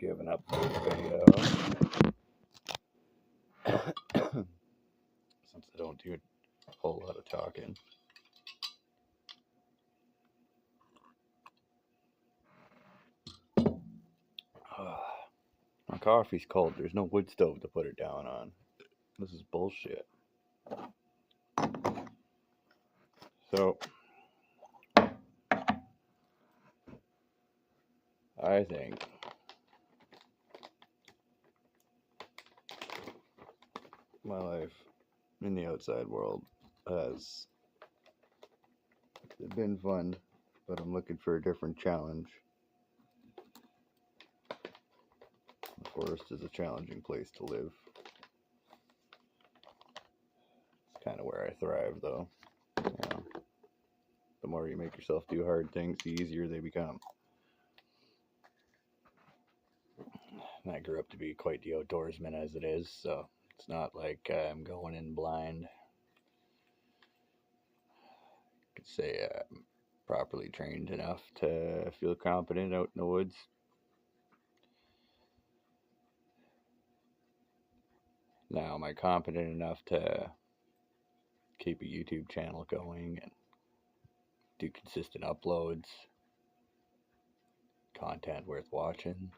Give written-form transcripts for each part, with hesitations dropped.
giving up this video. Since I don't do a whole lot of talking. My coffee's cold. There's no wood stove to put it down on. This is bullshit. So, I think my life in the outside world has been fun, but I'm looking for a different challenge. The forest is a challenging place to live. It's kind of where I thrive, though. You know, the more you make yourself do hard things, the easier they become. And I grew up to be quite the outdoorsman as it is, so it's not like I'm going in blind. I could say I'm properly trained enough to feel confident out in the woods. Now, am I confident enough to keep a YouTube channel going and do consistent uploads? Content worth watching?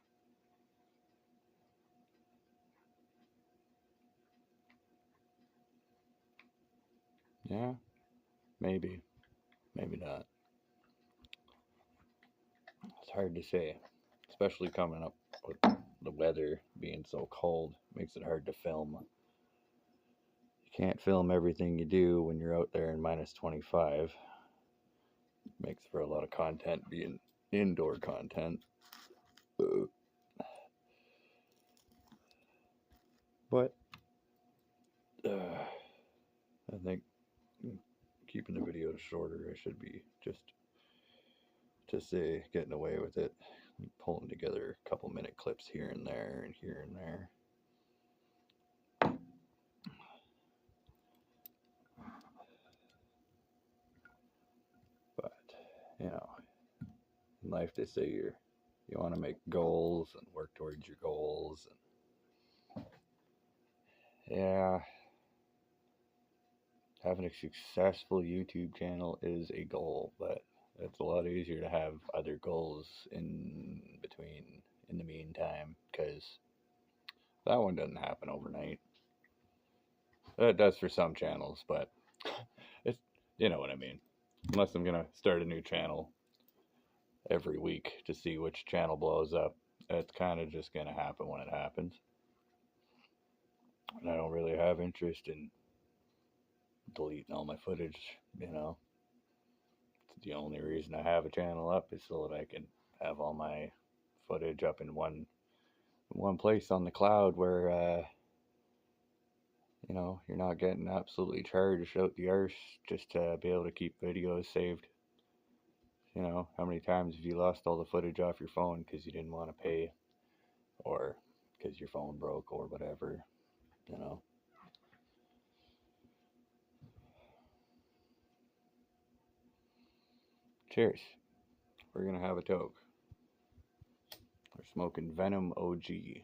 Yeah, maybe. Maybe not. It's hard to say, especially coming up with the weather being so cold. Makes it hard to film. You can't film everything you do when you're out there in minus 25. Makes for a lot of content being indoor content. But I think keeping the videos shorter, I should be just say getting away with it, pulling together a couple minute clips here and there and here and there. But you know, in life they say you want to make goals and work towards your goals, and yeah, having a successful YouTube channel is a goal, but it's a lot easier to have other goals in between, in the meantime, because that one doesn't happen overnight. It does for some channels, but it's, you know what I mean. Unless I'm gonna start a new channel every week to see which channel blows up, it's kind of just gonna happen when it happens. And I don't really have interest in deleting all my footage, you know. It's the only reason I have a channel up is so that I can have all my footage up in one place on the cloud where you know, you're not getting absolutely charged out the arse just to be able to keep videos saved. You know, how many times have you lost all the footage off your phone because you didn't want to pay, or because your phone broke, or whatever, you know. Cheers. We're gonna have a toke. We're smoking Venom OG.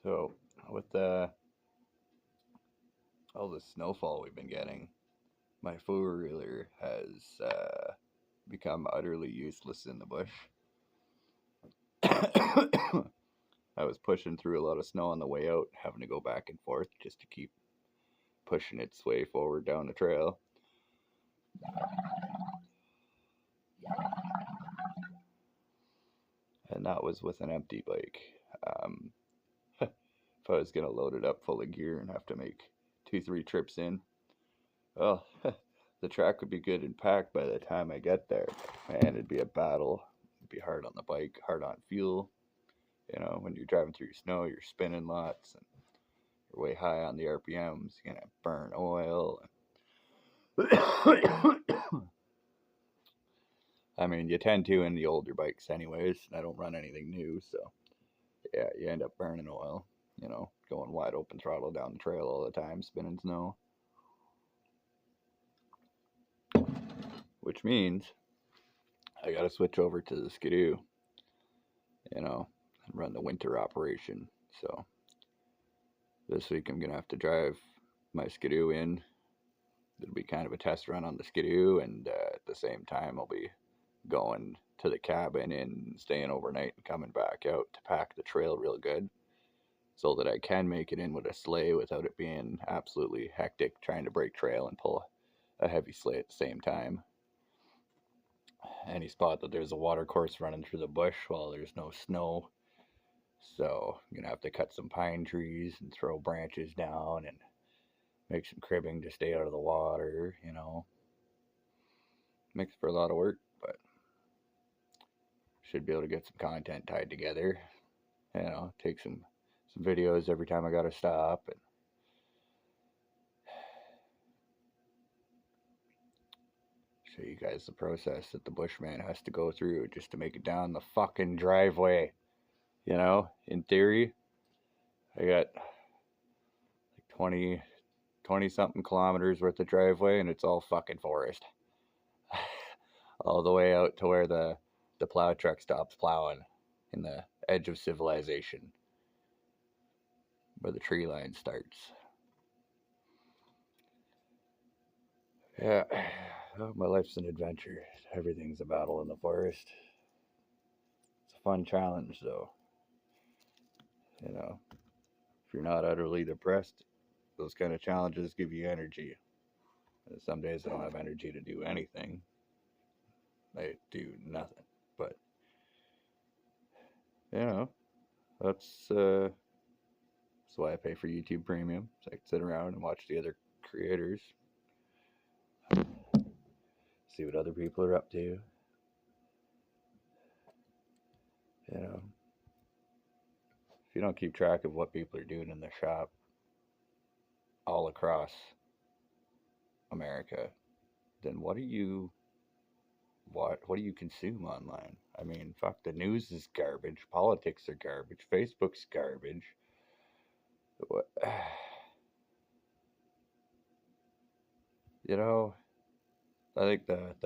So, with all the snowfall we've been getting, my four-wheeler has become utterly useless in the bush. I was pushing through a lot of snow on the way out, having to go back and forth just to keep pushing its way forward down the trail. And that was with an empty bike. If I was going to load it up full of gear and have to make 2-3 trips in, well, the track would be good and packed by the time I get there. Man, it'd be a battle It'd be hard on the bike, hard on fuel. You know, when you're driving through snow, you're spinning lots and you're way high on the RPMs. You're gonna burn oil. I mean, you tend to in the older bikes, anyways. I don't run anything new, so yeah, you end up burning oil. You know, going wide open throttle down the trail all the time, spinning snow. Which means I gotta switch over to the Skidoo, you know, and run the winter operation. So this week I'm gonna have to drive my Skidoo in. It'll be kind of a test run on the Skidoo, and at the same time I'll be going to the cabin and staying overnight and coming back out to pack the trail real good, so that I can make it in with a sleigh without it being absolutely hectic trying to break trail and pull a heavy sleigh at the same time. Any spot that there's a water course running through the bush while there's no snow, so I'm gonna have to cut some pine trees and throw branches down and make some cribbing to stay out of the water, you know. Makes for a lot of work, but should be able to get some content tied together. You know, take some videos every time I gotta stop and show you guys the process that the bushman has to go through just to make it down the fucking driveway. You know, in theory, I got like 20 something kilometers worth of driveway and it's all fucking forest. All the way out to where the plow truck stops plowing in the edge of civilization, where the tree line starts. Yeah, oh, my life's an adventure. Everything's a battle in the forest. It's a fun challenge, though. You know, if you're not utterly depressed, those kind of challenges give you energy. And some days I don't have energy to do anything. I do nothing. But, you know, that's why I pay for YouTube Premium, so I can sit around and watch the other creators, see what other people are up to. You know, if you don't keep track of what people are doing in the shop all across America, then what do you consume online? I mean, fuck, the news is garbage, politics are garbage, Facebook's garbage. What? You know, I think the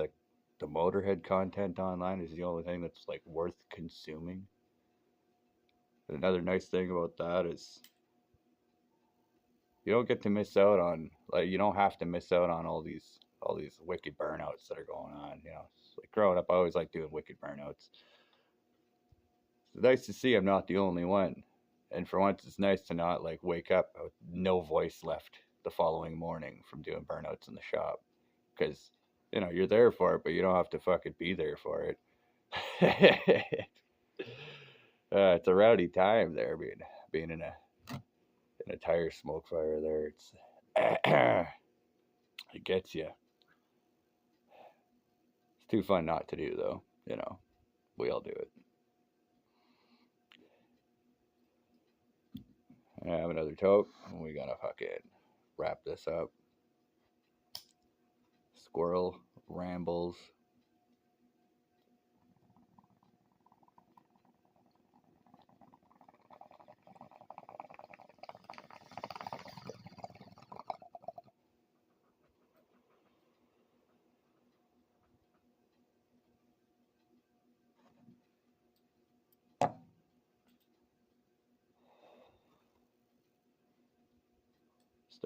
Motorhead content online is the only thing that's like worth consuming. And another nice thing about that is you don't get to miss out on, like, you don't have to miss out on all these wicked burnouts that are going on. You know, it's like growing up, I always liked doing wicked burnouts. It's nice to see I'm not the only one, and for once, it's nice to not like wake up with no voice left the following morning from doing burnouts in the shop, because you know you're there for it, but you don't have to fucking be there for it. It's a rowdy time there, being in a tire smoke fire there. It's it gets you. It's too fun not to do, though. You know, we all do it. I have another tote. We gotta fucking wrap this up. Squirrel rambles.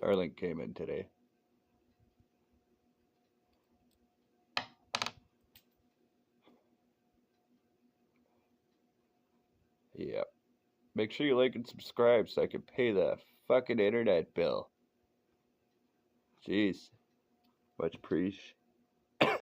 Starlink came in today. Yep. Make sure you like and subscribe so I can pay the fucking internet bill. Jeez. Much appreciated.